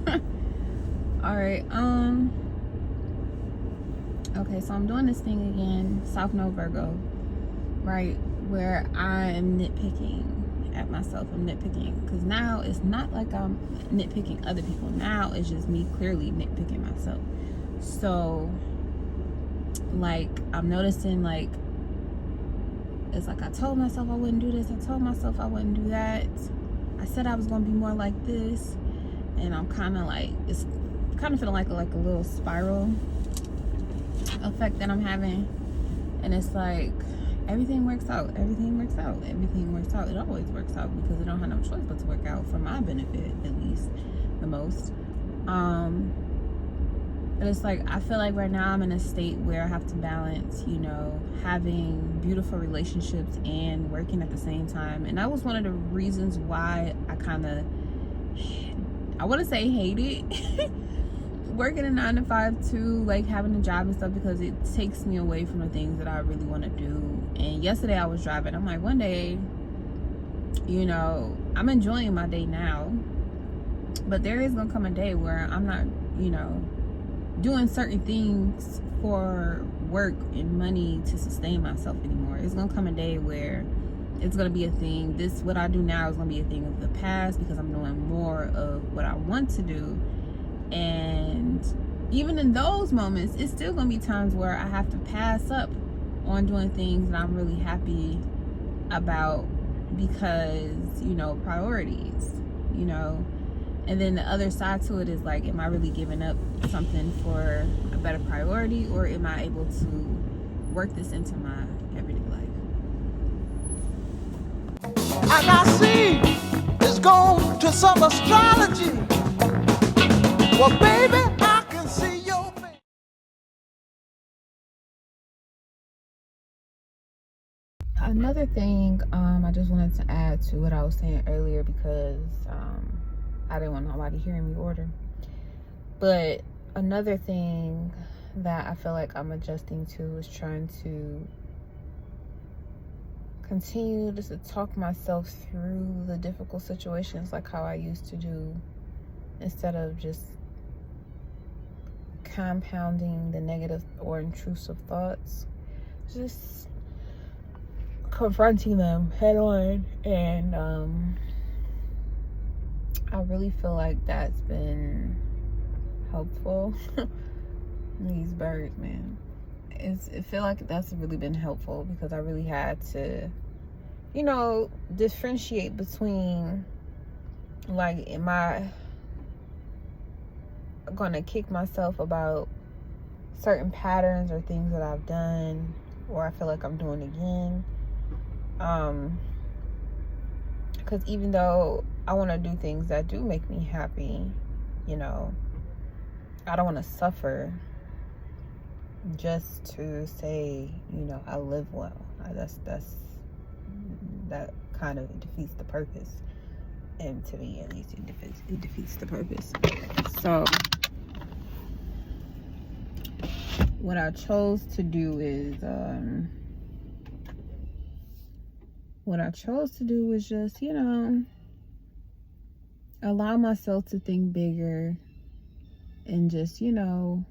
All right. Okay, so I'm doing this thing again, South Node Virgo, right? Where I am nitpicking at myself. I'm nitpicking because now it's not like I'm nitpicking other people. Now it's just me clearly nitpicking myself. So, like, I'm noticing, like, it's like I told myself I wouldn't do this. I told myself I wouldn't do that. I said I was gonna be more like this, and I'm kind of like, it's kind of feeling like a little spiral effect that I'm having. And it's like everything works out, everything works out, everything works out. It always works out because I don't have no choice but to work out for my benefit, at least the most. But it's like I feel like right now I'm in a state where I have to balance, you know, having beautiful relationships and working at the same time. And that was one of the reasons why I kind of, I want to say hate it working a 9 to 5 too, like having a job and stuff, because it takes me away from the things that I really want to do. And yesterday I was driving, I'm like, one day, you know, I'm enjoying my day now, but there is gonna come a day where I'm not, you know, doing certain things for work and money to sustain myself anymore. It's gonna come a day where it's gonna be a thing. This, what I do now, is gonna be a thing of the past because I'm doing more of what I want to do. And even in those moments, it's still gonna be times where I have to pass up on doing things that I'm really happy about because, you know, priorities, you know. And then the other side to it is like, am I really giving up something for a better priority, or am I able to work this into my everyday life? And I see it's gone to some astrology. Well, baby, I can see your face. Another thing I just wanted to add to what I was saying earlier, because I didn't want nobody hearing me order. But another thing that I feel like I'm adjusting to is trying to continue just to talk myself through the difficult situations like how I used to do, instead of just compounding the negative or intrusive thoughts. Just confronting them head on. And I really feel like that's been helpful. These birds, man, it feel like that's really been helpful, because I really had to, you know, differentiate between, like, am I gonna kick myself about certain patterns or things that I've done, or I feel like I'm doing again. Because even though I want to do things that do make me happy, you know, I don't want to suffer just to say, you know, I live well. That kind of defeats the purpose. And to me, at least, it defeats the purpose. So what I chose to do is just, you know, allow myself to think bigger, and just, you know,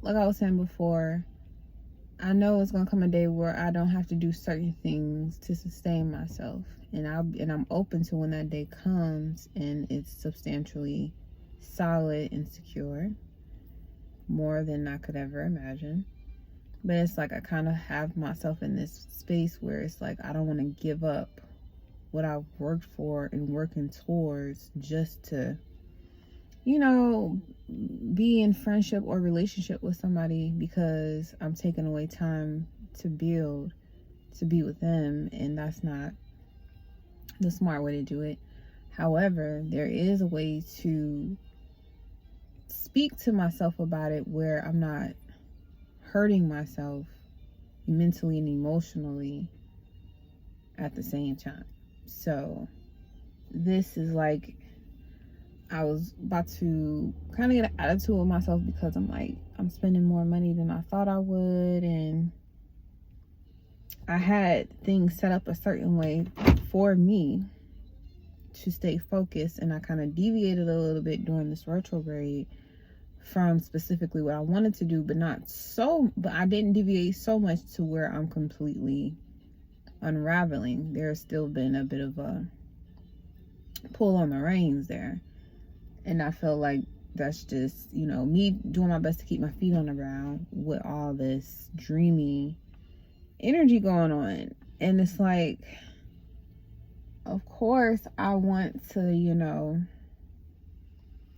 like I was saying before, I know it's gonna come a day where I don't have to do certain things to sustain myself, and I'm open to when that day comes and it's substantially solid and secure, more than I could ever imagine. But it's like I kind of have myself in this space where it's like I don't want to give up what I've worked for and working towards just to, you know, be in friendship or relationship with somebody, because I'm taking away time to build, to be with them, and that's not the smart way to do it. However, there is a way to speak to myself about it where I'm not hurting myself mentally and emotionally at the same time. So this is like, I was about to kind of get an attitude with myself, because I'm like, I'm spending more money than I thought I would, and I had things set up a certain way for me to stay focused, and I kind of deviated a little bit during this retrograde from specifically what I wanted to do, but I didn't deviate so much to where I'm completely unraveling. There's still been a bit of a pull on the reins there, and I feel like that's just, me doing my best to keep my feet on the ground with all this dreamy energy going on. And it's like, of course I want to,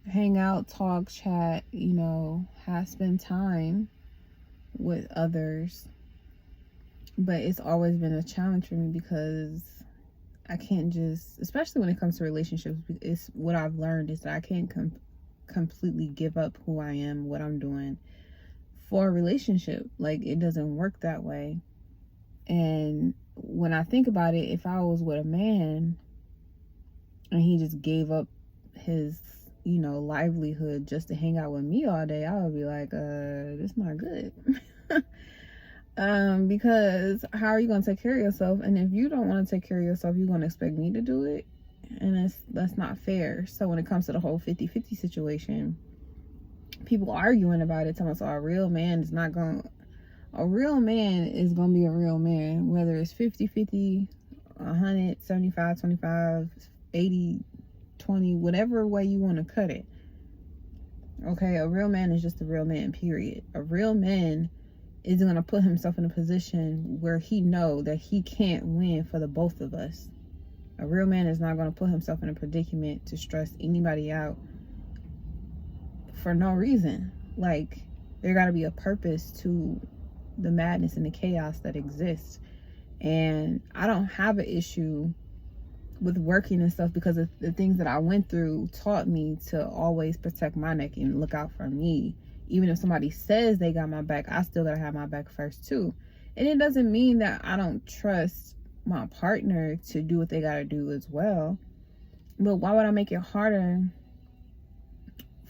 hang out, talk, chat, spend time with others. But it's always been a challenge for me because I can't just, especially when it comes to relationships, it's what I've learned is that I can't completely give up who I am, what I'm doing for a relationship. Like, it doesn't work that way. And when I think about it, if I was with a man and he just gave up his, livelihood just to hang out with me all day, I would be like, this is not good. Because how are you going to take care of yourself? And if you don't want to take care of yourself, you're going to expect me to do it? And that's not fair. So when it comes to the whole 50-50 situation, people arguing about it, telling us a real man is going to be a real man, whether it's 50-50, 100, 75-25, 80-20, whatever way you want to cut it. Okay, a real man is just a real man, period. A real man is going to put himself in a position where he know that he can't win for the both of us. A real man is not going to put himself in a predicament to stress anybody out for no reason. Like, there got to be a purpose to the madness and the chaos that exists. And I don't have an issue with working and stuff, because of the things that I went through taught me to always protect my neck and look out for me. Even if somebody says they got my back, I still gotta have my back first too. And it doesn't mean that I don't trust my partner to do what they gotta do as well. But why would I make it harder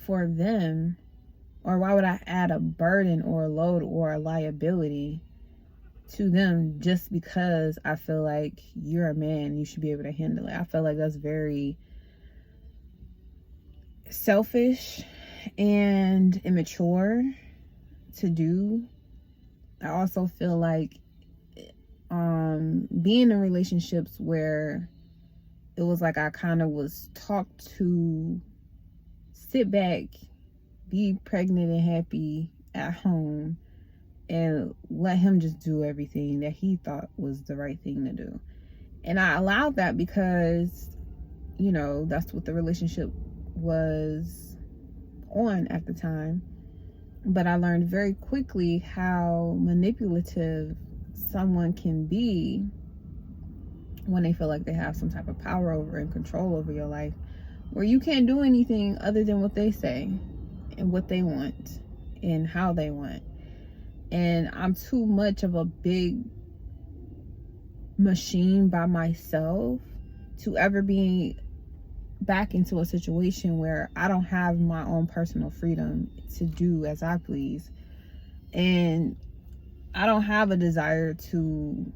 for them? Or why would I add a burden or a load or a liability to them just because I feel like you're a man, you should be able to handle it? I feel like that's very selfish and immature to do. I also feel like being in relationships where it was like I kind of was taught to sit back, be pregnant and happy at home, and let him just do everything that he thought was the right thing to do. And I allowed that because, that's what the relationship was on at the time. But I learned very quickly how manipulative someone can be when they feel like they have some type of power over and control over your life, where you can't do anything other than what they say and what they want and how they want. And I'm too much of a big machine by myself to ever be back into a situation where I don't have my own personal freedom to do as I please. And I don't have a desire to,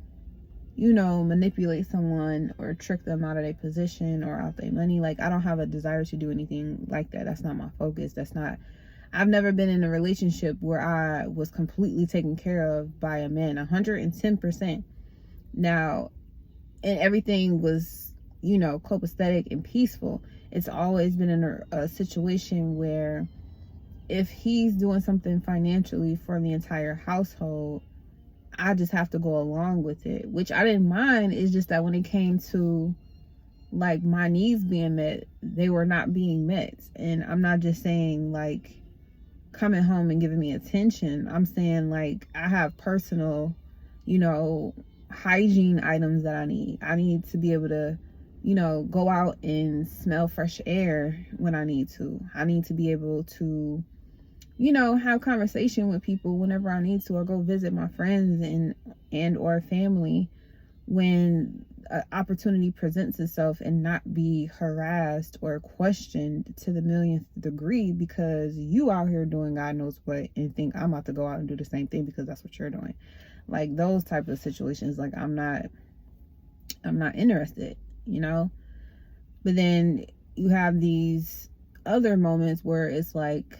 manipulate someone or trick them out of their position or out their money. Like, I don't have a desire to do anything like that. That's not my focus. I've never been in a relationship where I was completely taken care of by a man, 110%. Now, and everything was, copacetic and peaceful. It's always been in a situation where if he's doing something financially for the entire household, I just have to go along with it, which I didn't mind. It's just that when it came to like my needs being met, they were not being met. And I'm not just saying like coming home and giving me attention. I'm saying like I have personal, hygiene items that I need. I need to be able to, go out and smell fresh air when I need to. I need to be able to, have conversation with people whenever I need to, or go visit my friends and or family when an opportunity presents itself, and not be harassed or questioned to the millionth degree because you out here doing God knows what and think I'm about to go out and do the same thing because that's what you're doing. Like those type of situations, like I'm not interested, But then you have these other moments where it's like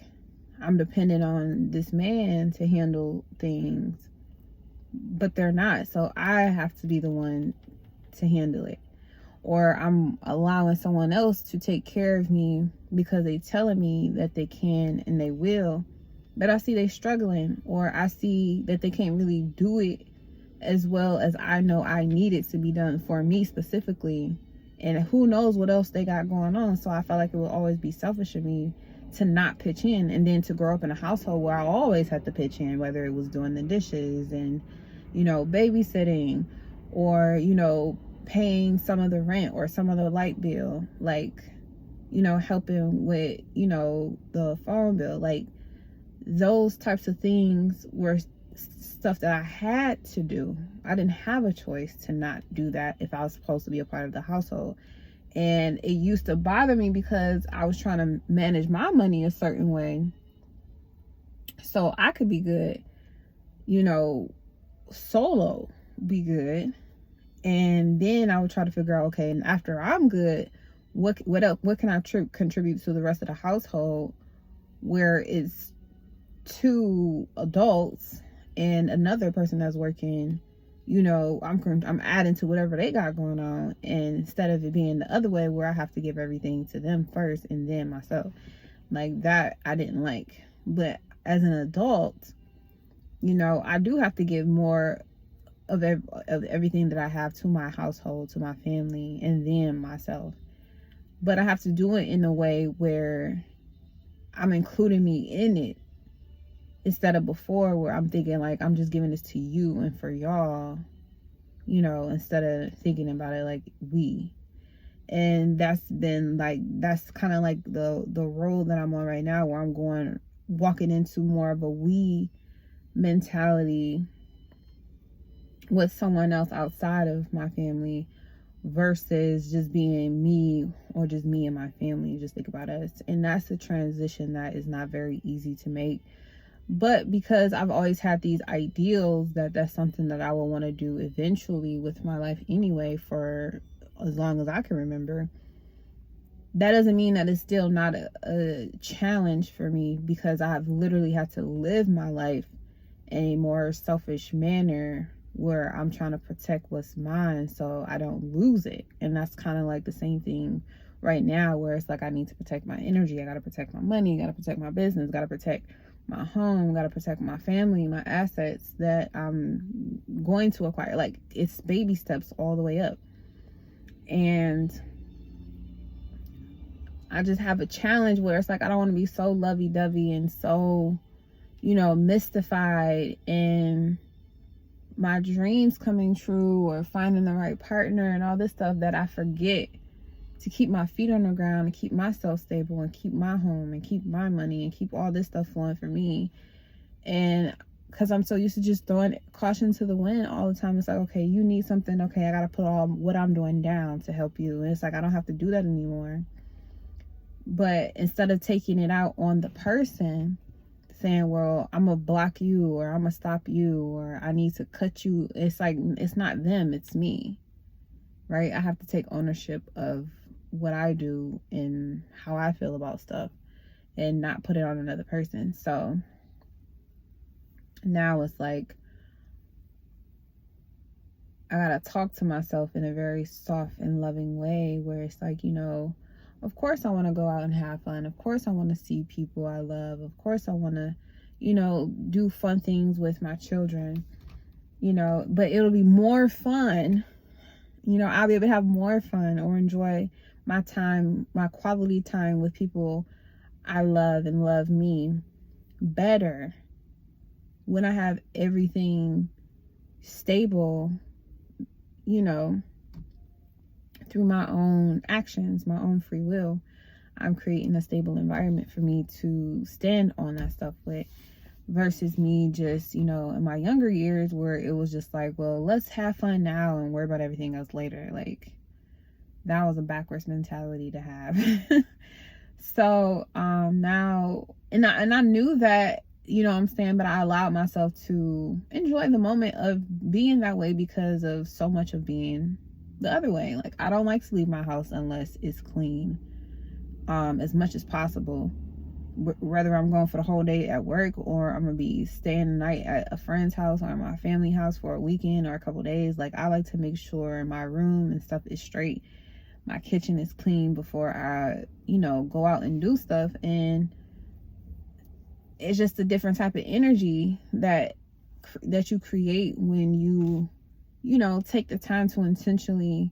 I'm dependent on this man to handle things, but they're not. So I have to be the one to handle it. Or I'm allowing someone else to take care of me because they telling me that they can and they will, but I see they struggling, or I see that they can't really do it as well as I know I need it to be done for me specifically. And who knows what else they got going on. So I felt like it would always be selfish of me to not pitch in, and then to grow up in a household where I always had to pitch in, whether it was doing the dishes and, you know, babysitting, or, you know, paying some of the rent or some of the light bill, like, you know, helping with, you know, the phone bill. Like, those types of things were stuff that I had to do. I didn't have a choice to not do that if I was supposed to be a part of the household. And it used to bother me because I was trying to manage my money a certain way so I could be good, you know, solo, be good. And then I would try to figure out, okay, and after I'm good, what else, what can I contribute to the rest of the household, where it's 2 adults and another person that's working. You know, I'm adding to whatever they got going on, and instead of it being the other way where I have to give everything to them first and then myself. Like, that I didn't like. But as an adult, you know, I do have to give more of everything that I have to my household, to my family, and then myself. But I have to do it in a way where I'm including me in it, instead of before where I'm thinking like I'm just giving this to you and for y'all, you know, instead of thinking about it like we. And that's kind of like the role that I'm on right now, where I'm walking into more of a we mentality with someone else outside of my family, versus just being me, or just me and my family. Just think about us. And that's a transition that is not very easy to make. But because I've always had these ideals that that's something that I will want to do eventually with my life anyway, for as long as I can remember, that doesn't mean that it's still not a challenge for me, because I've literally had to live my life in a more selfish manner where I'm trying to protect what's mine so I don't lose it. And that's kind of like the same thing right now, where it's like I need to protect my energy, I got to protect my money, got to protect my business, got to protect my home, got to protect my family, my assets that I'm going to acquire. Like, it's baby steps all the way up. And I just have a challenge where it's like I don't want to be so lovey-dovey and so, you know, mystified in my dreams coming true or finding the right partner and all this stuff, that I forget to keep my feet on the ground and keep myself stable and keep my home and keep my money and keep all this stuff flowing for me. And because I'm so used to just throwing caution to the wind all the time, it's like, okay, you need something, okay, I gotta put all what I'm doing down to help you. And it's like I don't have to do that anymore. But instead of taking it out on the person, saying, well, I'm gonna block you, or I'm gonna stop you, or I need to cut you, it's like, it's not them, it's me, right? I have to take ownership of what I do and how I feel about stuff, and not put it on another person. So now it's like I gotta talk to myself in a very soft and loving way, where it's like, you know, of course I want to go out and have fun, of course I want to see people I love, of course I want to, you know, do fun things with my children, you know, but it'll be more fun, you know, I'll be able to have more fun or enjoy my time, my quality time with people I love and love me better when I have everything stable, you know, through my own actions, my own free will. I'm creating a stable environment for me to stand on that stuff with, versus me just, you know, in my younger years where it was just like, well, let's have fun now and worry about everything else later. Like, that was a backwards mentality to have. So now, and I knew that, you know what I'm saying, but I allowed myself to enjoy the moment of being that way because of so much of being the other way. Like, I don't like to leave my house unless it's clean, as much as possible. Whether I'm going for the whole day at work, or I'm gonna be staying the night at a friend's house or my family house for a weekend or a couple days, like, I like to make sure my room and stuff is straight, my kitchen is clean before I, go out and do stuff. And it's just a different type of energy that you create when you take the time to intentionally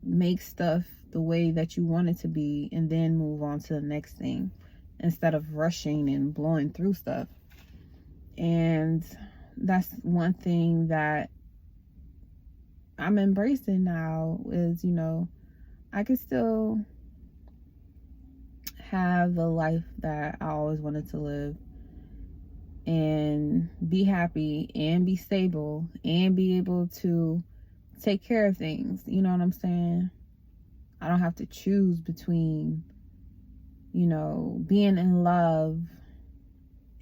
make stuff the way that you want it to be, and then move on to the next thing, instead of rushing and blowing through stuff. And that's one thing that I'm embracing now, is I can still have the life that I always wanted to live, and be happy and be stable and be able to take care of things. You know what I'm saying? I don't have to choose between, being in love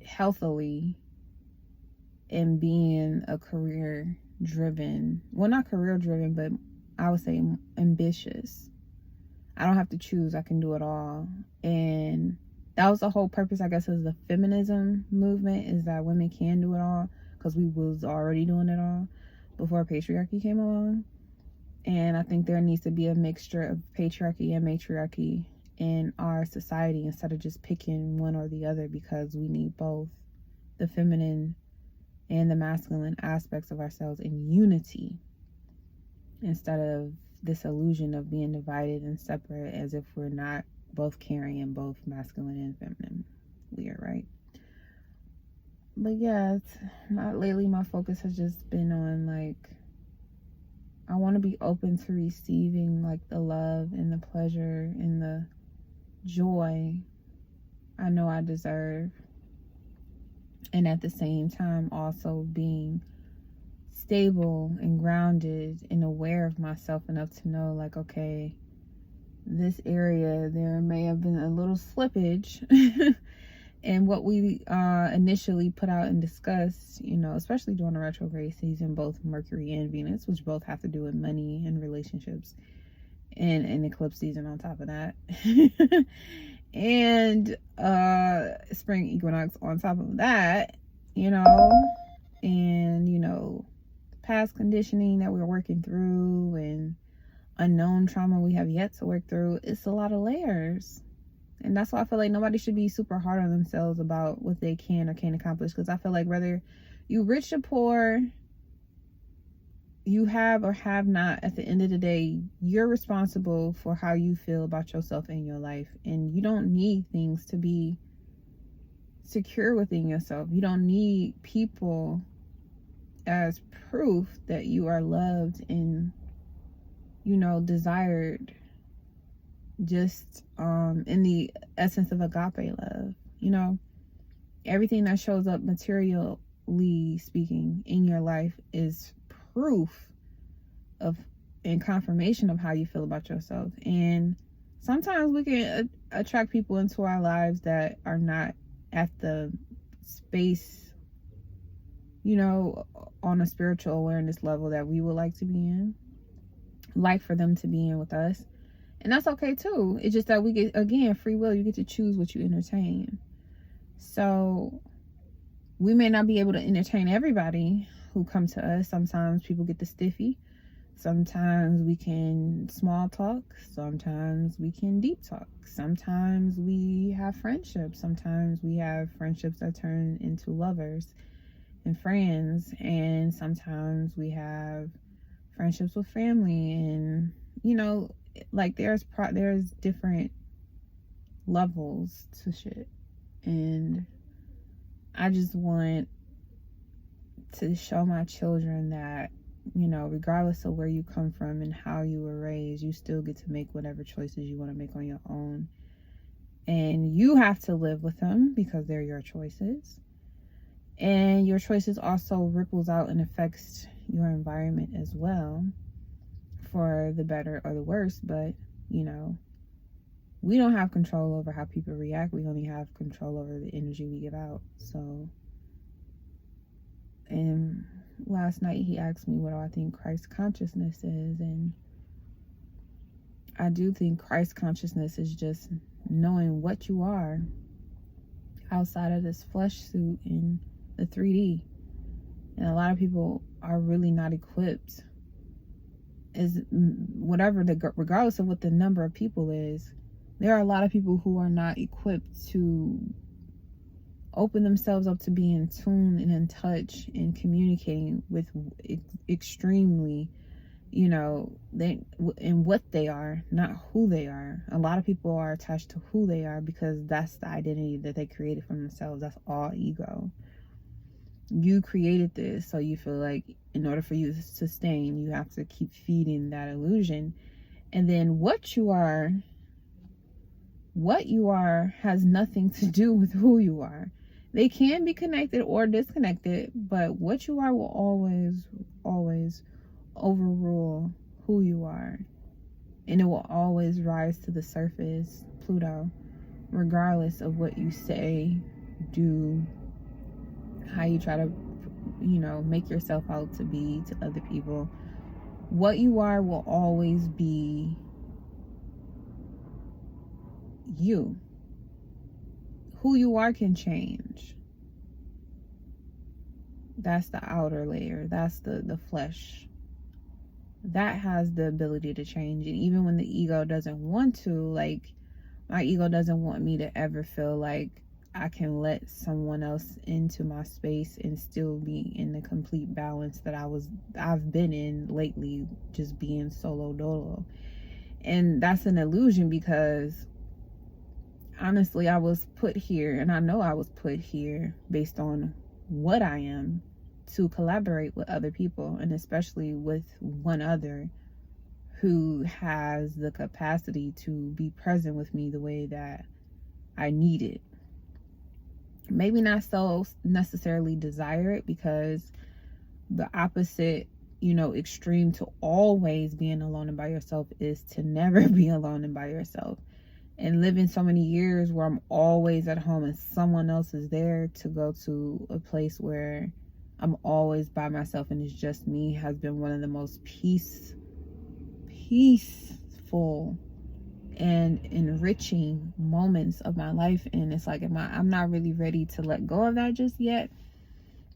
healthily and being a career driven, well, not career driven, but I would say ambitious. I don't have to choose. I can do it all. And that was the whole purpose, I guess, of the feminism movement, is that women can do it all, because we was already doing it all before patriarchy came along. And I think there needs to be a mixture of patriarchy and matriarchy in our society, instead of just picking one or the other, because we need both the feminine and the masculine aspects of ourselves in unity, instead of this illusion of being divided and separate, as if we're not both carrying both masculine and feminine. Weird, right? But yeah, lately my focus has just been on, like, I want to be open to receiving, like, the love and the pleasure and the joy I know I deserve, and at the same time also being stable and grounded and aware of myself enough to know, like, okay, this area, there may have been a little slippage in what we initially put out and discussed, especially during the retrograde season, both Mercury and Venus, which both have to do with money and relationships, and an eclipse season on top of that. And spring equinox on top of that, and past conditioning that we're working through, and unknown trauma we have yet to work through. It's a lot of layers. And that's why I feel like nobody should be super hard on themselves about what they can or can't accomplish, because I feel like whether you rich or poor, you have or have not, at the end of the day, you're responsible for how you feel about yourself and your life. And you don't need things to be secure within yourself. You don't need people as proof that you are loved and desired, just in the essence of agape love. Everything that shows up materially speaking in your life is proof of and confirmation of how you feel about yourself. And sometimes we can attract people into our lives that are not at the space, on a spiritual awareness level that we would like to be in, like for them to be in with us. And that's okay too. It's just that we get, again, free will. You get to choose what you entertain. So we may not be able to entertain everybody who come to us. Sometimes people get the stiffy. Sometimes we can small talk. Sometimes we can deep talk. Sometimes we have friendships. Sometimes we have friendships that turn into lovers and friends. And sometimes we have friendships with family. And, like, there's different levels to shit. And I just want to show my children that, regardless of where you come from and how you were raised, you still get to make whatever choices you want to make on your own. And you have to live with them because they're your choices. And your choices also ripples out and affects your environment as well, for the better or the worse. But, we don't have control over how people react. We only have control over the energy we give out. So, and last night he asked me what do I think Christ consciousness is, and I do think Christ consciousness is just knowing what you are outside of this flesh suit in the 3D. And a lot of people are really not equipped, is whatever regardless of what the number of people is. There are a lot of people who are not equipped to open themselves up to being in tune and in touch and communicating with extremely, and what they are, not who they are. A lot of people are attached to who they are because that's the identity that they created for themselves. That's all ego. You created this, so you feel like in order for you to sustain, you have to keep feeding that illusion. And then what you are has nothing to do with who you are. They can be connected or disconnected, but what you are will always overrule who you are. And it will always rise to the surface, Pluto, regardless of what you say, do, how you try to, make yourself out to be to other people. What you are will always be you. Who you are can change. That's the outer layer. That's the flesh. That has the ability to change. And even when the ego doesn't want to, like, my ego doesn't want me to ever feel like I can let someone else into my space and still be in the complete balance that I've been in lately, just being solo dolo. And that's an illusion because honestly, I was put here, and I know I was put here based on what I am, to collaborate with other people, and especially with one other who has the capacity to be present with me the way that I need it. Maybe not so necessarily desire it, because the opposite, extreme to always being alone and by yourself is to never be alone and by yourself. And living so many years where I'm always at home and someone else is there, to go to a place where I'm always by myself and it's just me has been one of the most peaceful and enriching moments of my life. And it's like, I'm not really ready to let go of that just yet,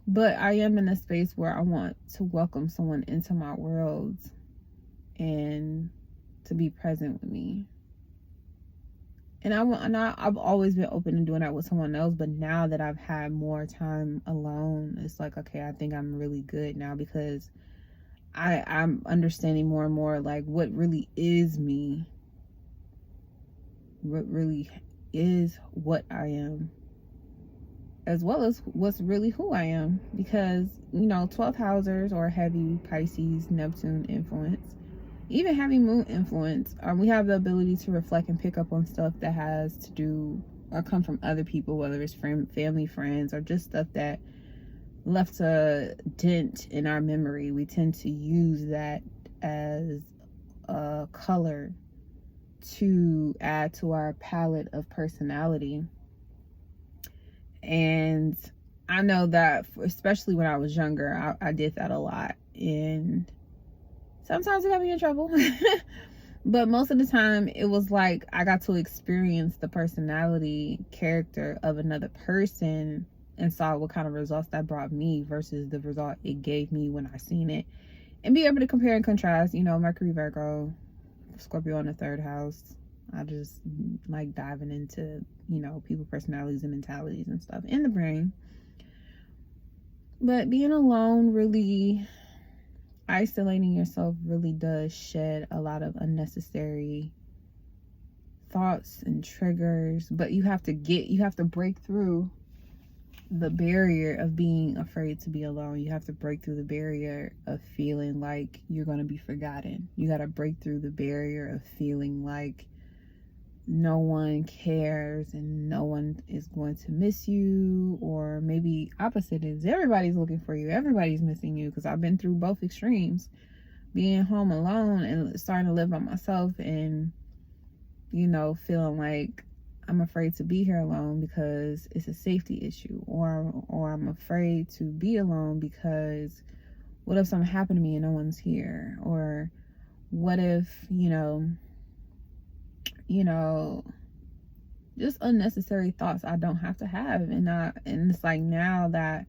but I am in a space where I want to welcome someone into my world and to be present with me. And I've always been open to doing that with someone else, but now that I've had more time alone, it's like, okay, I think I'm really good now, because I'm understanding more and more like what really is me, what really is what I am, as well as what's really who I am. Because 12th housers or heavy Pisces, Neptune influence, even heavy moon influence, we have the ability to reflect and pick up on stuff that has to do or come from other people, whether it's family, friends, or just stuff that left a dent in our memory. We tend to use that as a color to add to our palette of personality. And I know that, especially when I was younger, I did that a lot, and sometimes it got me in trouble. But most of the time it was like I got to experience the personality character of another person and saw what kind of results that brought me versus the result it gave me when I seen it, and be able to compare and contrast. Mercury, Virgo, Scorpio in the 3rd house. I just like diving into people personalities and mentalities and stuff in the brain. But being alone, really isolating yourself, really does shed a lot of unnecessary thoughts and triggers. But you have to break through the barrier of being afraid to be alone. You have to break through the barrier of feeling like you're going to be forgotten. You got to break through the barrier of feeling like no one cares and no one is going to miss you. Or maybe opposite is everybody's looking for you, everybody's missing you. Because I've been through both extremes, being home alone and starting to live by myself, and feeling like I'm afraid to be here alone because it's a safety issue, or I'm afraid to be alone because what if something happened to me and no one's here, or what if you know, just unnecessary thoughts I don't have to have. And it's like, now that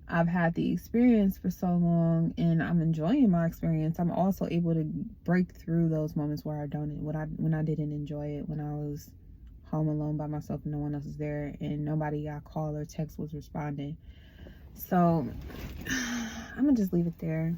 I've had the experience for so long and I'm enjoying my experience, I'm also able to break through those moments where when I didn't enjoy it, when I was home alone by myself and no one else is there and nobody I call or text was responding. So I'm gonna just leave it there.